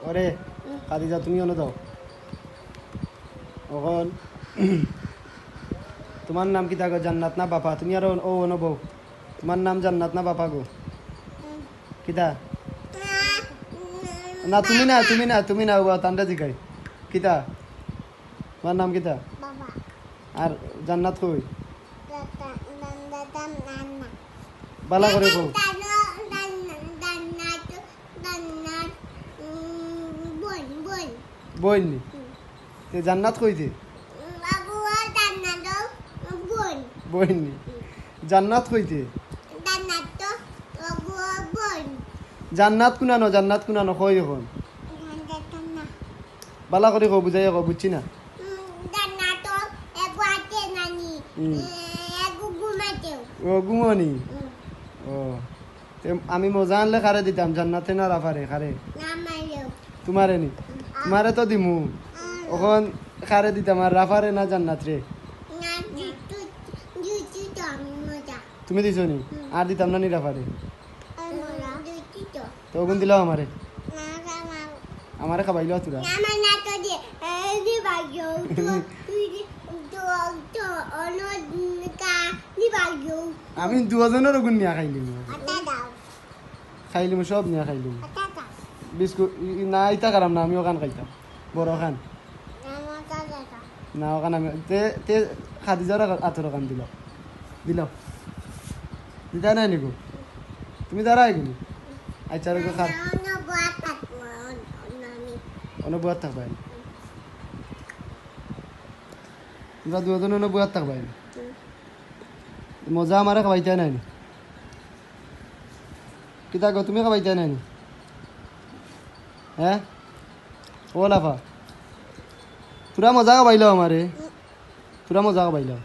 ওরে খাদিজা তুমি অন দাও ওখন তোমার নাম কিতা গো জান্নাত না বাপা তুমি আর ও অনবৌ তোমার নাম জান্নাত না বাপা গো কিতা না তুমি না ও তান্ডা জিগাই কিতা তোমার নাম কিতা বাবা আর জান্নাত কই দাদা দাদা নানা বালা করে কও বইন নি তে জান্নাত কইতে বইন নি জান্নাত কইতে জান্নাত কুনানো কই এখন বালা করে কও বুঝাই কও বুঝছি না ও ঘুমনি ও আমি মজা আনলে খারে দিতাম জান্নাতে না রাফারে খারে তোমারে নি তোমারে তো দিমু ওখন খারে দিতাম আর রাফারে না জান্নাত রে তুমি দিছো নি আর দিতাম না নি রাফারে তো ওগুন দিলাও আমারে খাবাইলো তোরা আমি দুজনের ওগুন নিয়া খাইলিম সব নিয়া খাইলিম বিস্কুট না ইতা কারাম না আমি ওখান খাইতাম বড় খান না ওখান আমি তে খাদিজার আতর ওখান দিলাম দিতা নাই নিগো তুমি দাঁড়াই গেলি আচ্ছা রে খার অনুবাদ থাকবাই তোমরা দুজন অনুবাদ থাকবাই মজা আমারে খাবাইতে নাই কিতা গো তুমি খাবাইতে নাই হ্যাঁ ও লাফা পুরা মজা খাবাইলো আমারে পুরা মজা খাবাইলো